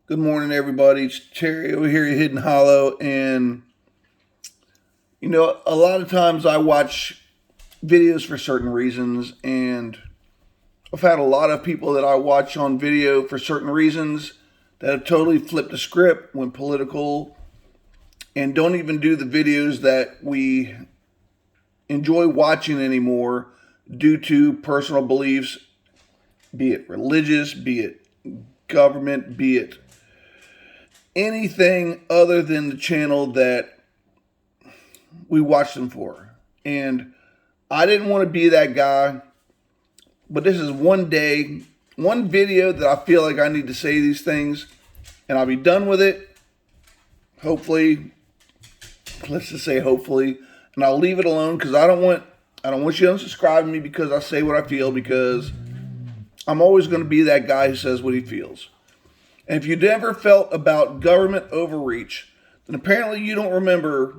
Good morning, everybody. It's Terry over here at Hidden Hollow. And, a lot of times I watch videos for certain reasons. And I've had a lot of people that I watch on video for certain reasons that have totally flipped the script, went political, and don't even do the videos that we enjoy watching anymore due to personal beliefs, be it religious, be it government, be it anything other than the channel that we watch them for. And I didn't want to be that guy, but this is one day, one video that I feel like I need to say these things, and I'll be done with it. Hopefully, let's just say hopefully, and I'll leave it alone because I don't want you to unsubscribe to me because I say what I feel, because I'm always going to be that guy who says what he feels. And if you never felt about government overreach, then apparently you don't remember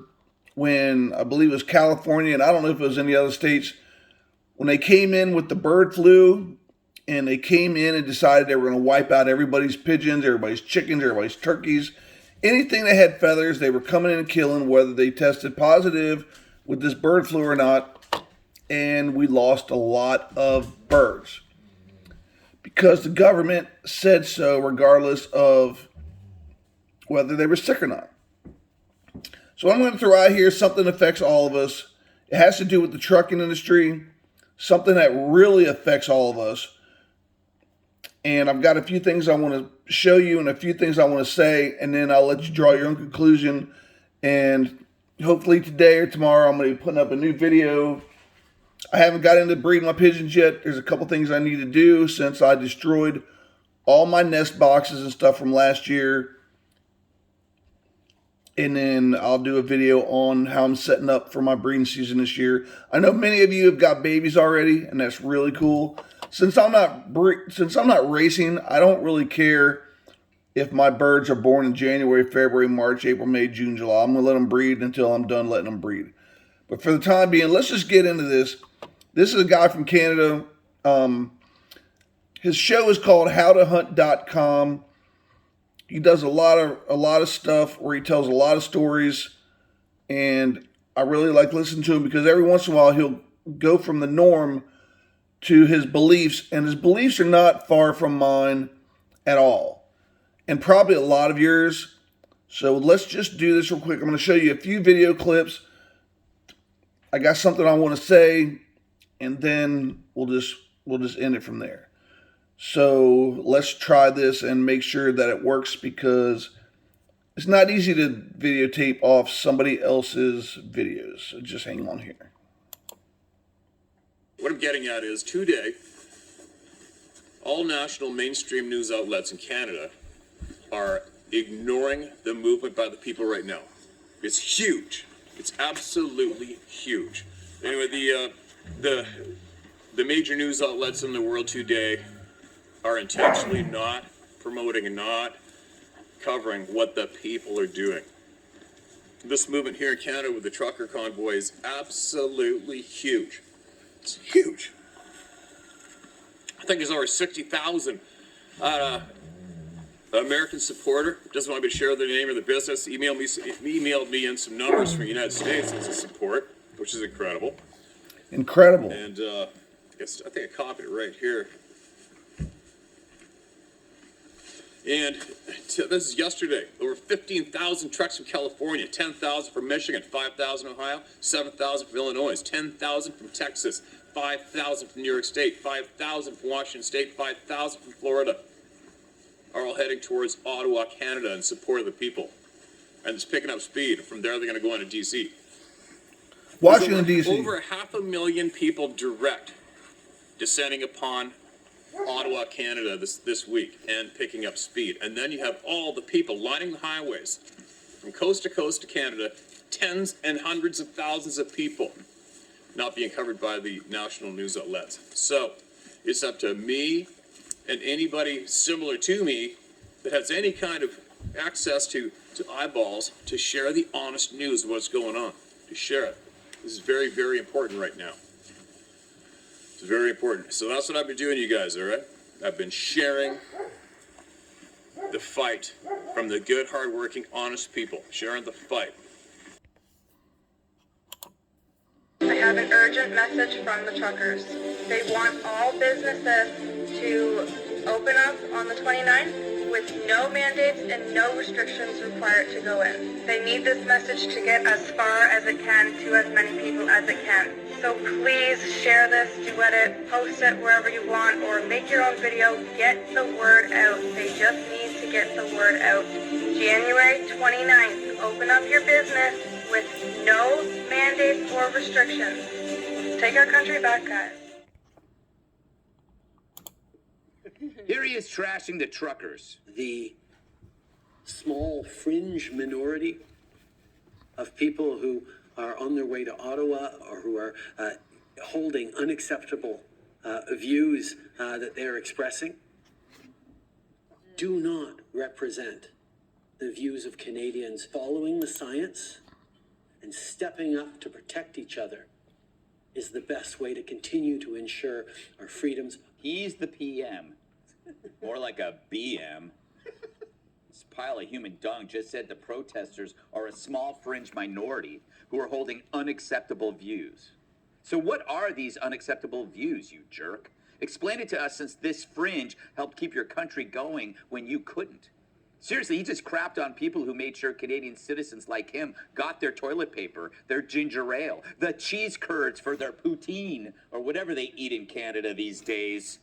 when, I believe it was California, and I don't know if it was any other states, when they came in with the bird flu, and they came in and decided they were going to wipe out everybody's pigeons, everybody's chickens, everybody's turkeys, anything that had feathers, they were coming in and killing, whether they tested positive with this bird flu or not, and we lost a lot of birds because the government said so, regardless of whether they were sick or not. So I'm going to throw out here something that affects all of us. It has to do with the trucking industry, something that really affects all of us. And I've got a few things I want to show you and a few things I want to say, and then I'll let you draw your own conclusion. And hopefully today or tomorrow I'm going to be putting up a new video. I haven't got into breeding my pigeons yet. There's a couple things I need to do since I destroyed all my nest boxes and stuff from last year. And then I'll do a video on how I'm setting up for my breeding season this year. I know many of you have got babies already, and that's really cool. Since I'm not racing, I don't really care if my birds are born in January, February, March, April, May, June, July. I'm going to let them breed until I'm done letting them breed. But for the time being, let's just get into this. This is a guy from Canada. His show is called howtohunt.com. He does a lot of stuff where he tells a lot of stories, and I really like listening to him because every once in a while he'll go from the norm to his beliefs, and his beliefs are not far from mine at all, and probably a lot of yours. So let's just do this real quick. I'm going to show you a few video clips. I got something I want to say, and then we'll just end it from there. So let's try this and make sure that it works, because it's not easy to videotape off somebody else's videos. So just hang on here. What I'm getting at is today, all national mainstream news outlets in Canada are ignoring the movement by the people right now. It's huge. It's absolutely huge. Anyway, the major news outlets in the world today are intentionally not promoting and not covering what the people are doing. This movement here in Canada with the trucker convoy is absolutely huge. It's huge. I think there's over 60,000 American supporter. Doesn't want me to share their name or their business. Emailed me in some numbers from the United States as a support, which is incredible. Incredible. And I think I copied it right here. And this is yesterday. Over 15,000 trucks from California, 10,000 from Michigan, 5,000 Ohio, 7,000 from Illinois, 10,000 from Texas, 5,000 from New York State, 5,000 from Washington State, 5,000 from Florida, are all heading towards Ottawa, Canada, in support of the people. And it's picking up speed. From there, they're going to go into D.C. Washington, D.C. Over 500,000 people direct descending upon Ottawa, Canada this week and picking up speed. And then you have all the people lining the highways from coast to Canada, tens and hundreds of thousands of people not being covered by the national news outlets. So it's up to me and anybody similar to me that has any kind of access to eyeballs to share the honest news of what's going on, to share it. This is very, very important right now. It's very important. So that's what I've been doing, you guys, all right? I've been sharing the fight from the good, hardworking, honest people sharing the fight. I have an urgent message from the truckers. They want all businesses to open up on the 29th with no mandates and no restrictions required to go in. They need this message to get as far as it can to as many people as it can. So please share this, duet it, post it wherever you want, or make your own video. Get the word out. They just need to get the word out. January 29th, open up your business with no mandates or restrictions. Take our country back, guys. Here he is trashing the truckers. The small fringe minority of people who are on their way to Ottawa or who are holding unacceptable views that they're expressing do not represent the views of Canadians following the science and stepping up to protect each other is the best way to continue to ensure our freedoms. He's the PM. More like a BM. This pile of human dung just said the protesters are a small fringe minority who are holding unacceptable views. So what are these unacceptable views, you jerk? Explain it to us, since this fringe helped keep your country going when you couldn't. Seriously, he just crapped on people who made sure Canadian citizens like him got their toilet paper, their ginger ale, the cheese curds for their poutine, or whatever they eat in Canada these days.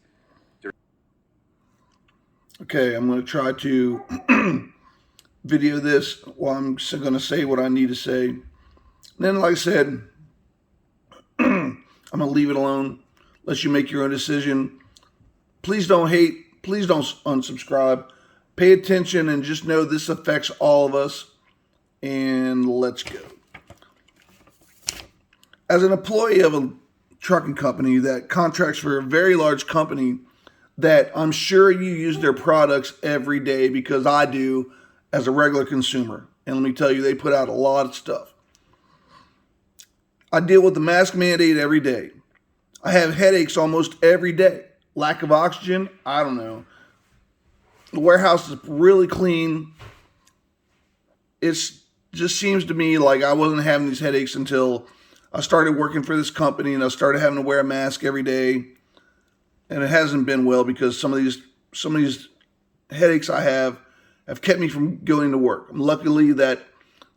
Okay, I'm going to try to video this while I'm going to say what I need to say. And then, like I said, I'm going to leave it alone. Let you make your own decision. Please don't hate. Please don't unsubscribe. Pay attention and just know this affects all of us. And let's go. As an employee of a trucking company that contracts for a very large company that I'm sure you use their products every day, because I do as a regular consumer. And let me tell you, they put out a lot of stuff. I deal with the mask mandate every day. I have headaches almost every day. Lack of oxygen, I don't know. The warehouse is really clean. It just seems to me like I wasn't having these headaches until I started working for this company and I started having to wear a mask every day. And it hasn't been well, because some of these headaches I have kept me from going to work. Luckily that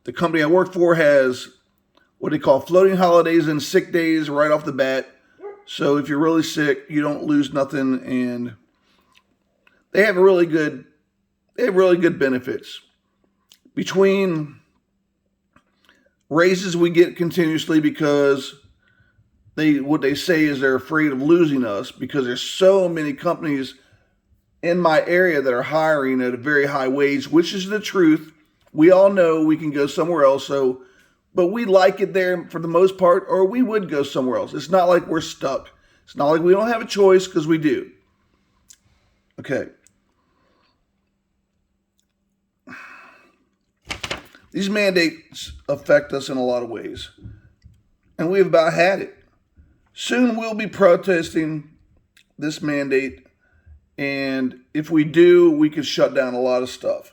the company I work for has what they call floating holidays and sick days right off the bat. So if you're really sick, you don't lose nothing, and they have really good benefits. Between raises we get continuously, because what they say is they're afraid of losing us, because there's so many companies in my area that are hiring at a very high wage, which is the truth. We all know we can go somewhere else, but we like it there for the most part, or we would go somewhere else. It's not like we're stuck. It's not like we don't have a choice, because we do. Okay. These mandates affect us in a lot of ways, and we've about had it. Soon we'll be protesting this mandate, and if we do, we could shut down a lot of stuff.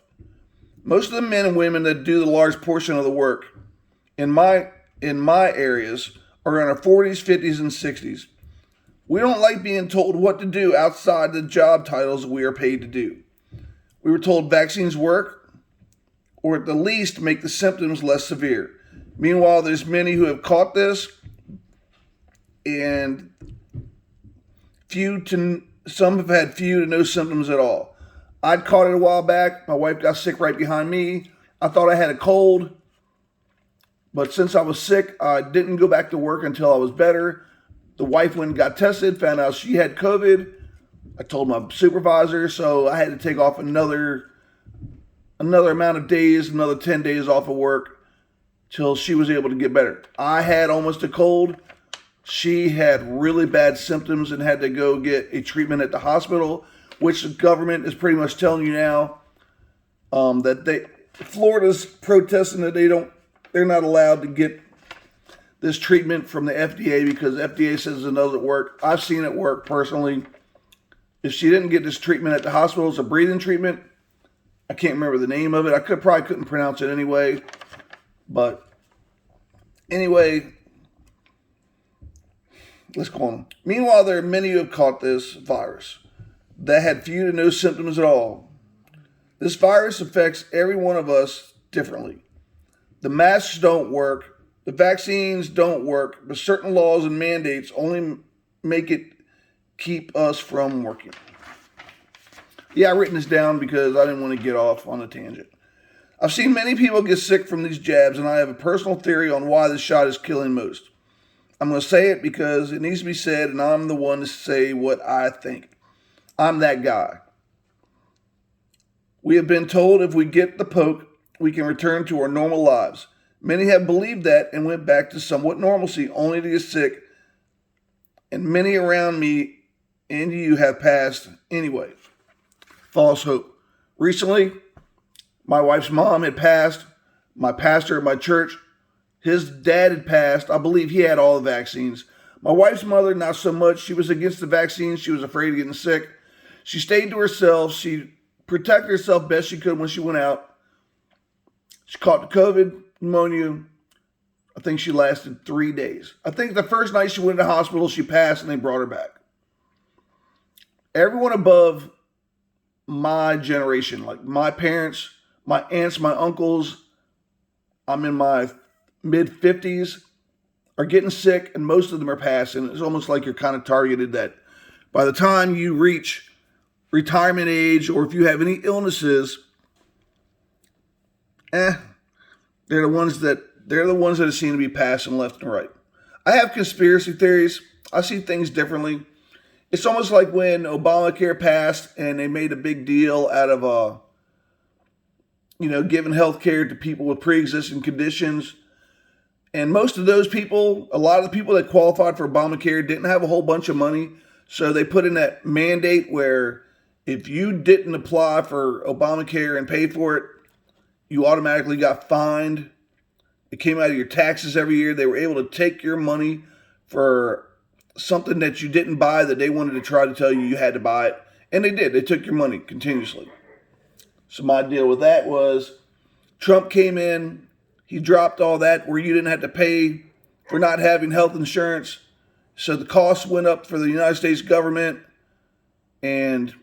Most of the men and women that do the large portion of the work in my areas are in our 40s, 50s, and 60s. We don't like being told what to do outside the job titles we are paid to do. We were told vaccines work, or at the least make the symptoms less severe. Meanwhile, there's many who have caught this, and some have had few to no symptoms at all. I'd caught it a while back. My wife got sick right behind me. I thought I had a cold, but since I was sick, I didn't go back to work until I was better. The wife went and got tested, found out she had COVID. I told my supervisor, so I had to take off another amount of days, another 10 days off of work till she was able to get better. I had almost a cold. She had really bad symptoms and had to go get a treatment at the hospital, which the government is pretty much telling you now that Florida's protesting that they're not allowed to get this treatment from the FDA because FDA says it doesn't work. I've seen it work personally. If she didn't get this treatment at the hospital, it's a breathing treatment. I can't remember the name of it. I probably couldn't pronounce it anyway. But anyway, let's go on. Meanwhile, there are many who have caught this virus that had few to no symptoms at all. This virus affects every one of us differently. The masks don't work. The vaccines don't work. But certain laws and mandates only make it keep us from working. Yeah, I've written this down because I didn't want to get off on a tangent. I've seen many people get sick from these jabs, and I have a personal theory on why this shot is killing most. I'm going to say it because it needs to be said, and I'm the one to say what I think. I'm that guy. We have been told if we get the poke, we can return to our normal lives. Many have believed that and went back to somewhat normalcy, only to get sick. And many around me and you have passed anyway. False hope. Recently, my wife's mom had passed. My pastor at my church, his dad had passed. I believe he had all the vaccines. My wife's mother, not so much. She was against the vaccines. She was afraid of getting sick. She stayed to herself. She protected herself best she could when she went out. She caught the COVID, pneumonia. I think she lasted 3 days. I think the first night she went to the hospital, she passed and they brought her back. Everyone above my generation, like my parents, my aunts, my uncles, I'm in my mid-50s, are getting sick, and most of them are passing. It's almost like you're kind of targeted that by the time you reach retirement age, or if you have any illnesses, they're the ones that seem to be passing left and right. I have conspiracy theories. I see things differently. It's almost like when Obamacare passed and they made a big deal out of giving health care to people with pre-existing conditions. And most of those people, a lot of the people that qualified for Obamacare didn't have a whole bunch of money. So they put in that mandate where if you didn't apply for Obamacare and pay for it, you automatically got fined. It came out of your taxes every year. They were able to take your money for something that you didn't buy that they wanted to try to tell you you had to buy it. And they did. They took your money continuously. So my deal with that was Trump came in. He dropped all that where you didn't have to pay for not having health insurance. So the costs went up for the United States government. And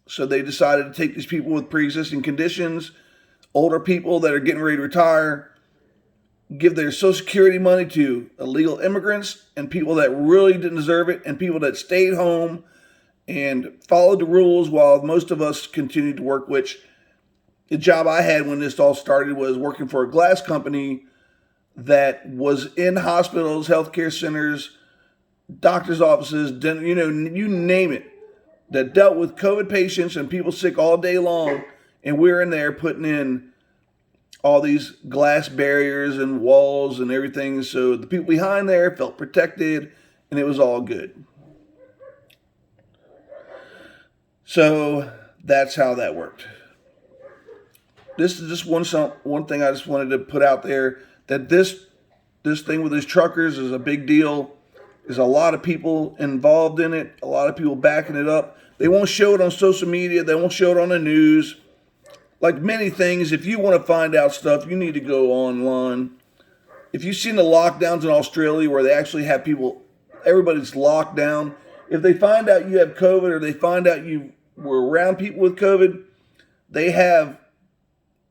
so they decided to take these people with pre-existing conditions, older people that are getting ready to retire, give their Social Security money to illegal immigrants and people that really didn't deserve it, and people that stayed home and followed the rules while most of us continued to work, which the job I had when this all started was working for a glass company that was in hospitals, healthcare centers, doctor's offices, you name it, that dealt with COVID patients and people sick all day long. And we're in there putting in all these glass barriers and walls and everything. So the people behind there felt protected and it was all good. So that's how that worked. This is just one thing I just wanted to put out there, that this thing with these truckers is a big deal. There's a lot of people involved in it, a lot of people backing it up. They won't show it on social media. They won't show it on the news. Like many things, if you want to find out stuff, you need to go online. If you've seen the lockdowns in Australia where they actually have people, everybody's locked down. If they find out you have COVID or they find out you were around people with COVID, they have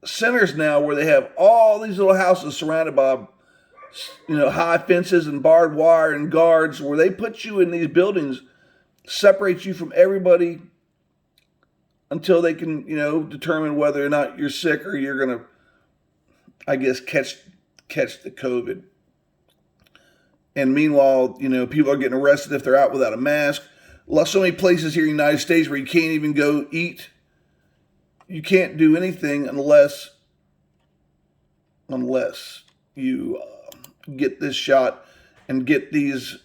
centers now where they have all these little houses surrounded by, high fences and barbed wire and guards, where they put you in these buildings, separate you from everybody until they can, determine whether or not you're sick or you're going to, I guess, catch the COVID. And meanwhile, people are getting arrested if they're out without a mask. So many places here in the United States where you can't even go eat. You can't do anything unless you get this shot and get these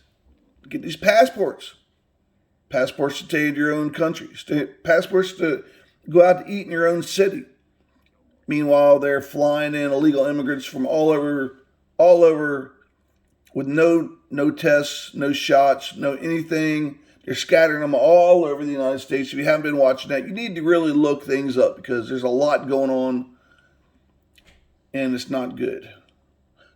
passports. Passports to stay in your own country. Passports to go out to eat in your own city. Meanwhile, they're flying in illegal immigrants from all over with no tests, no shots, no anything. They're scattering them all over the United States. If you haven't been watching that, you need to really look things up because there's a lot going on and it's not good.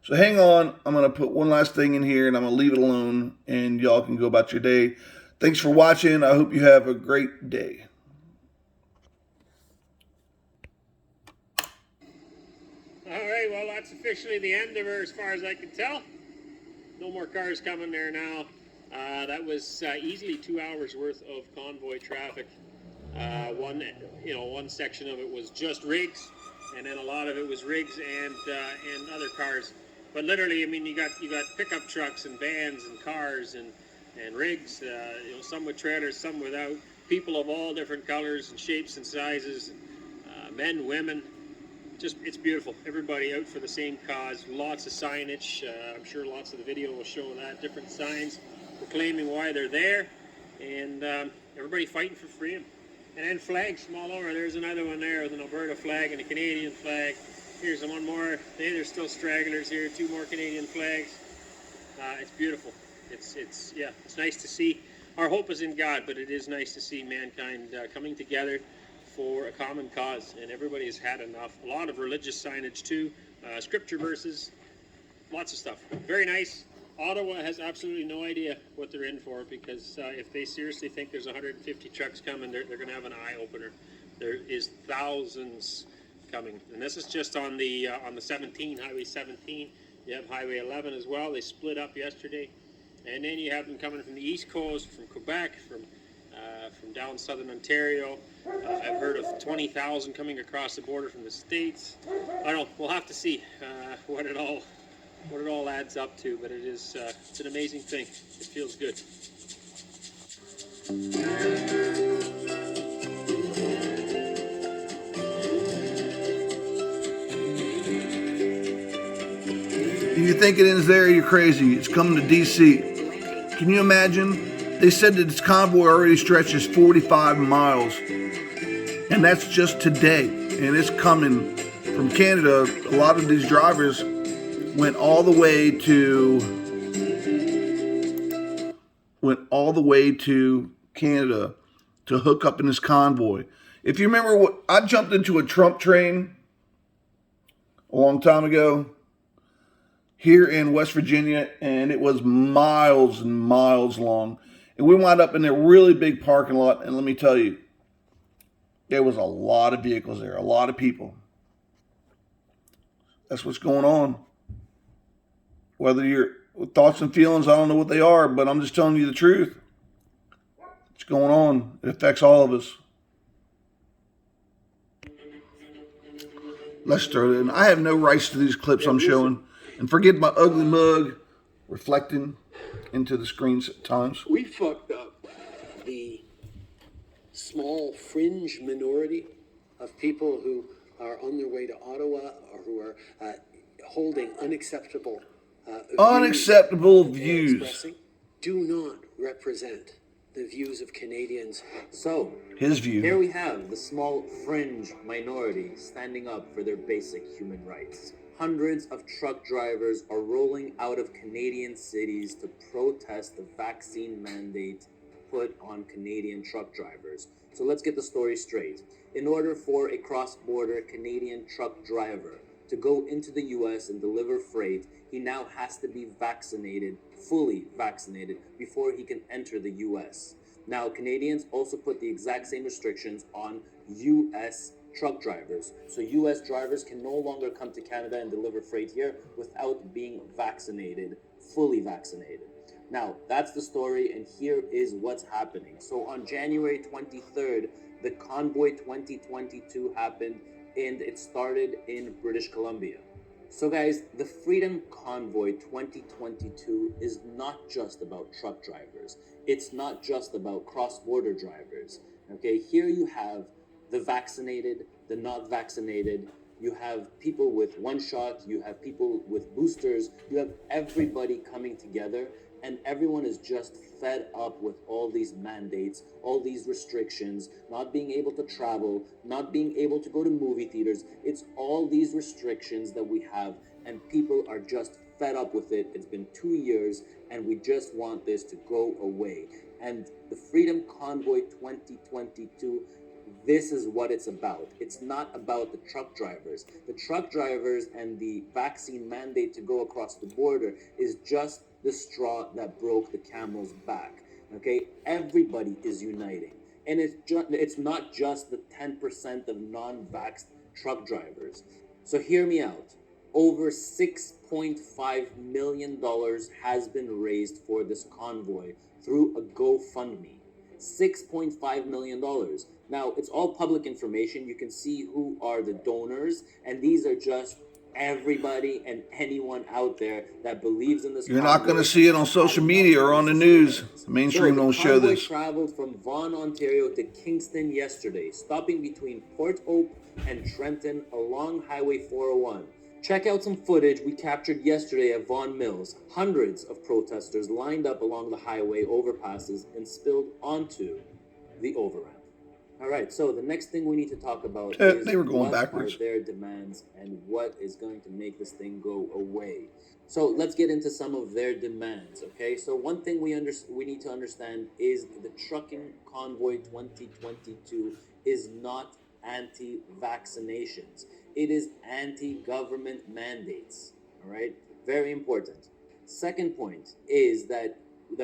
So hang on. I'm going to put one last thing in here and I'm going to leave it alone and y'all can go about your day. Thanks for watching. I hope you have a great day. All right, well, that's officially the end of her as far as I can tell. No more cars coming there now. That was easily 2 hours worth of convoy traffic. One section of it was just rigs, and then a lot of it was rigs and other cars. But literally, I mean, you got pickup trucks and vans and cars and rigs. Some with trailers, some without. People of all different colors and shapes and sizes. Men, women. Just, it's beautiful. Everybody out for the same cause. Lots of signage. I'm sure lots of the video will show that. Different signs proclaiming why they're there. And everybody fighting for freedom. And then flags from all over. There's another one there with an Alberta flag and a Canadian flag. Here's one more. There's still stragglers here. 2 more Canadian flags. It's beautiful. It's nice to see. Our hope is in God, but it is nice to see mankind coming together for a common cause, and everybody has had enough. A lot of religious signage too, scripture verses, lots of stuff. Very nice. Ottawa has absolutely no idea what they're in for, because if they seriously think there's 150 trucks coming, they're going to have an eye-opener. There is thousands coming, and this is just on the 17, Highway 17. You have Highway 11 as well. They split up yesterday, and then you have them coming from the East Coast, from Quebec, from down southern Ontario. I've heard of 20,000 coming across the border from the States. I don't know. We'll have to see what it all adds up to. But it's an amazing thing. It feels good. If you think it ends there, you're crazy. It's coming to D.C. Can you imagine? They said that this convoy already stretches 45 miles, and that's just today, and it's coming from Canada. A lot of these drivers went all the way to Canada to hook up in this convoy. If you remember, I jumped into a Trump train a long time ago here in West Virginia, and it was miles and miles long. And we wound up in a really big parking lot, and let me tell you, there was a lot of vehicles there, a lot of people. That's what's going on. Whether your thoughts and feelings, I don't know what they are, but I'm just telling you the truth. What's going on? It affects all of us. Let's throw it in. I have no rights to these clips I'm showing. And forget my ugly mug reflecting into the screens at times. We fucked up. The small fringe minority of people who are on their way to Ottawa or who are holding unacceptable views do not represent the views of Canadians. So, his view. Here we have the small fringe minority standing up for their basic human rights. Hundreds of truck drivers are rolling out of Canadian cities to protest the vaccine mandate put on Canadian truck drivers. So let's get the story straight. In order for a cross-border Canadian truck driver to go into the US and deliver freight, he now has to be vaccinated, fully vaccinated, before he can enter the US. Now, Canadians also put the exact same restrictions on US truck drivers. So US drivers can no longer come to Canada and deliver freight here without being vaccinated, fully vaccinated. Now, that's the story, and here is what's happening. So on January 23rd, the Convoy 2022 happened, and it started in British Columbia. So guys, the Freedom Convoy 2022 is not just about truck drivers. It's not just about cross-border drivers. Okay, here you have the vaccinated, the not vaccinated, you have people with one shot, you have people with boosters, you have everybody coming together, and everyone is just fed up with all these mandates, all these restrictions, not being able to travel, not being able to go to movie theaters. It's all these restrictions that we have, and people are just fed up with it. It's been 2 years, and we just want this to go away. And the Freedom Convoy 2022, this is what it's about. It's not about the truck drivers. The truck drivers and the vaccine mandate to go across the border is just the straw that broke the camel's back. Okay, everybody is uniting. And it's not just the 10% of non-vaxxed truck drivers. So hear me out. Over $6.5 million has been raised for this convoy through a GoFundMe. $6.5 million. Now, it's all public information. You can see who are the donors, and these are just everybody and anyone out there that believes in this. You're not going to see it on social media or on the news. The mainstream don't show this. The convoy traveled from Vaughan, Ontario to Kingston yesterday, stopping between Port Hope and Trenton along Highway 401. Check out some footage we captured yesterday at Vaughan Mills. Hundreds of protesters lined up along the highway overpasses and spilled onto the overramp. All right, so the next thing we need to talk about is they were going what backwards. are their demands and what is going to make this thing go away. So let's get into some of their demands, okay? So one thing we need to understand is the Trucking Convoy 2022 is not anti-vaccinations. It is anti-government mandates, all right? Very important. Second point is that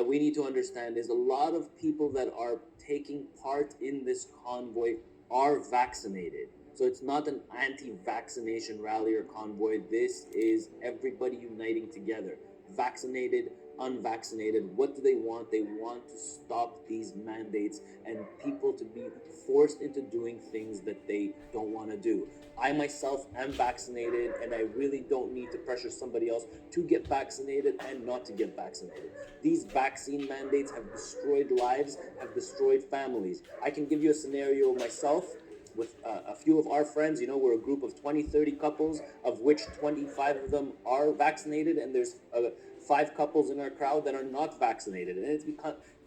we need to understand is a lot of people that are taking part in this convoy are vaccinated. So it's not an anti-vaccination rally or convoy. This is everybody uniting together. Vaccinated, unvaccinated. What do they want? They want to stop these mandates and people to be forced into doing things that they don't want to do. I myself am vaccinated, and I really don't need to pressure somebody else to get vaccinated and not to get vaccinated. These vaccine mandates have destroyed lives, have destroyed families. I can give you a scenario myself with a few of our friends. You know, we're a group of 20, 30 couples, of which 25 of them are vaccinated, and there's 5 couples in our crowd that are not vaccinated. And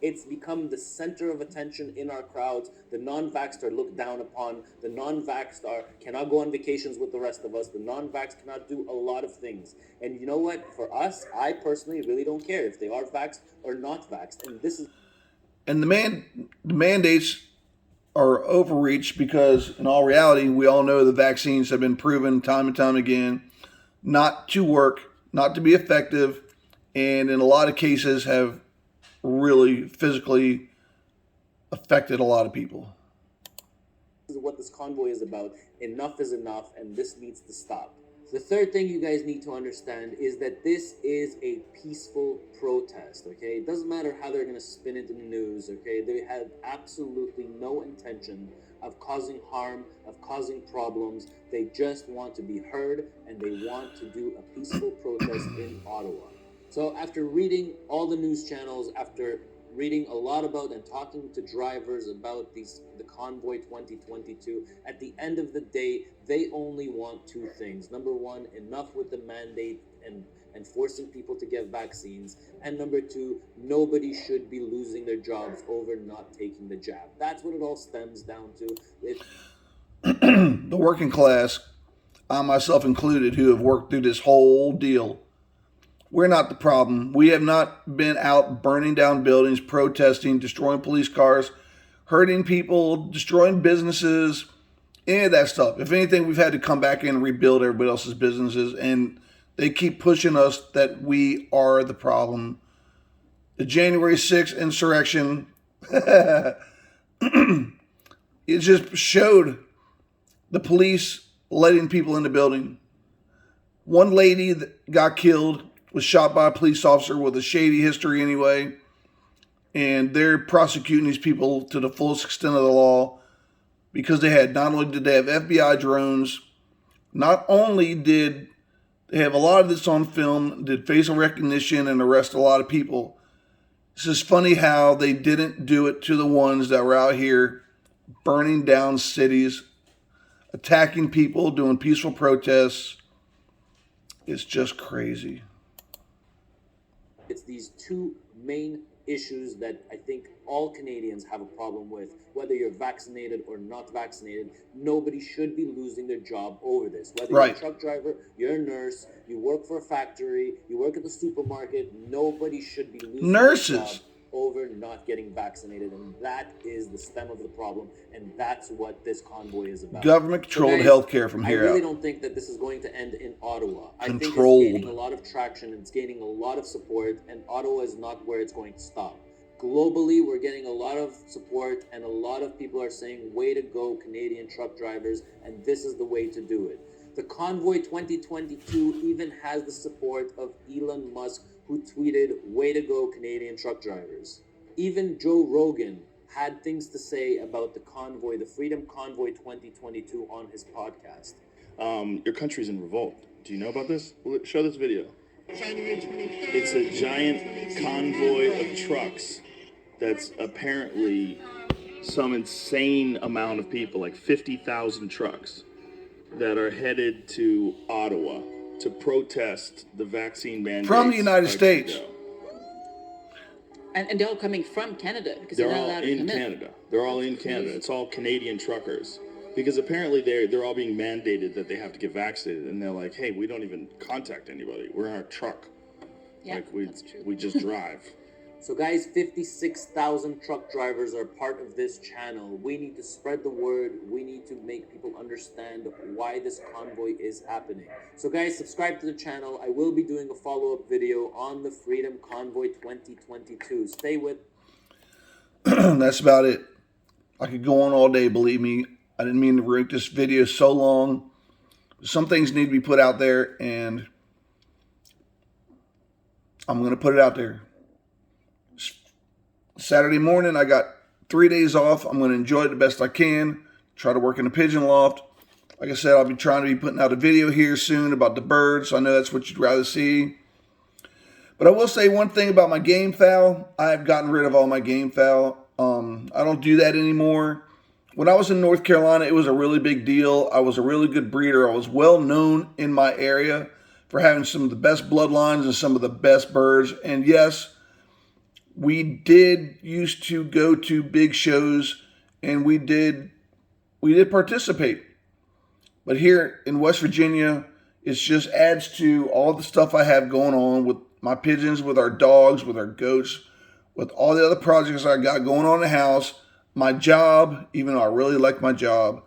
it's become the center of attention in our crowds. The non-vaxxed are looked down upon. The non-vaxxed cannot go on vacations with the rest of us. The non-vaxxed cannot do a lot of things. And you know what? For us, I personally really don't care if they are vaxxed or not vaxxed. And this is... And the mandates are overreach because, in all reality, we all know the vaccines have been proven time and time again not to work, not to be effective, and in a lot of cases have really physically affected a lot of people. This is what this convoy is about. Enough is enough, and this needs to stop. The third thing you guys need to understand is that this is a peaceful protest, okay? It doesn't matter how they're going to spin it in the news, okay? They have absolutely no intention of causing harm, of causing problems. They just want to be heard, and they want to do a peaceful protest in Ottawa. So after reading all the news channels, after reading a lot about and talking to drivers about the Convoy 2022, at the end of the day, they only want 2 things. Number 1, enough with the mandate and forcing people to get vaccines. And number 2, nobody should be losing their jobs over not taking the jab. That's what it all stems down to. The working class, I myself included, who have worked through this whole deal, we're not the problem. We have not been out burning down buildings, protesting, destroying police cars, hurting people, destroying businesses, any of that stuff. If anything, we've had to come back in and rebuild everybody else's businesses, and they keep pushing us that we are the problem. The January 6th insurrection, it just showed the police letting people in the building. One lady that got killed was shot by a police officer with a shady history anyway. And they're prosecuting these people to the fullest extent of the law because not only did they have FBI drones, not only did they have a lot of this on film, did facial recognition and arrest a lot of people. It's just funny how they didn't do it to the ones that were out here burning down cities, attacking people, doing peaceful protests. It's just crazy. It's these 2 main issues that I think all Canadians have a problem with. Whether you're vaccinated or not vaccinated, nobody should be losing their job over this. Whether you're a truck driver, you're a nurse, you work for a factory, you work at the supermarket, nobody should be losing their job over not getting vaccinated, and that is the stem of the problem, and that's what this convoy is about. Government-controlled guys, healthcare from here I really out. don't think that this is going to end in Ottawa. I think Controlled. it's gaining a lot of traction, it's gaining a lot of support, and Ottawa is not where it's going to stop. Globally, we're getting a lot of support, and a lot of people are saying, way to go, Canadian truck drivers, and this is the way to do it. The Convoy 2022 even has the support of Elon Musk, who tweeted, way to go, Canadian truck drivers. Even Joe Rogan had things to say about the convoy, the Freedom Convoy 2022 on his podcast. Your country's in revolt. Do you know about this? Show this video. It's a giant convoy of trucks that's apparently some insane amount of people, like 50,000 trucks, that are headed to Ottawa to protest the vaccine mandate From the United States. And they're all coming from Canada because They're not all allowed to in come Canada. They're all in Canada. It's all Canadian truckers. Because apparently they're all being mandated that they have to get vaccinated, and they're like, hey, we don't even contact anybody. We're in our truck. Yeah, like that's true. we just drive. So guys, 56,000 truck drivers are part of this channel. We need to spread the word. We need to make people understand why this convoy is happening. So guys, subscribe to the channel. I will be doing a follow-up video on the Freedom Convoy 2022. Stay with. That's about it. I could go on all day, believe me. I didn't mean to make this video so long. Some things need to be put out there, and I'm going to put it out there. Saturday morning, I got 3 days off. I'm going to enjoy it the best I can. Try to work in a pigeon loft. Like I said, I'll be trying to be putting out a video here soon about the birds. I know that's what you'd rather see. But I will say one thing about my game fowl. I have gotten rid of all my game fowl. I don't do that anymore. When I was in North Carolina, it was a really big deal. I was a really good breeder. I was well known in my area for having some of the best bloodlines and some of the best birds. And yes, we did used to go to big shows, and we did participate. But here in West Virginia, it just adds to all the stuff I have going on with my pigeons, with our dogs, with our goats, with all the other projects I got going on in the house. My job, even though I really like my job,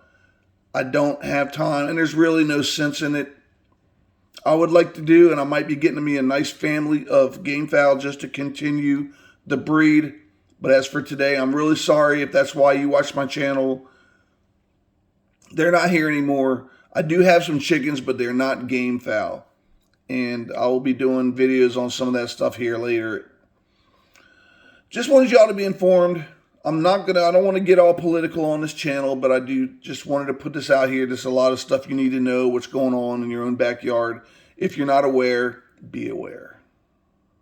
I don't have time, and there's really no sense in it. I would like to do, and I might be getting me a nice family of game fowl just to continue the breed. But as for today, I'm really sorry if that's why you watch my channel. They're not here anymore. I do have some chickens, but they're not game fowl. And I will be doing videos on some of that stuff here later. Just wanted y'all to be informed. I don't want to get all political on this channel, but I do just wanted to put this out here. There's a lot of stuff you need to know what's going on in your own backyard. If you're not aware, be aware.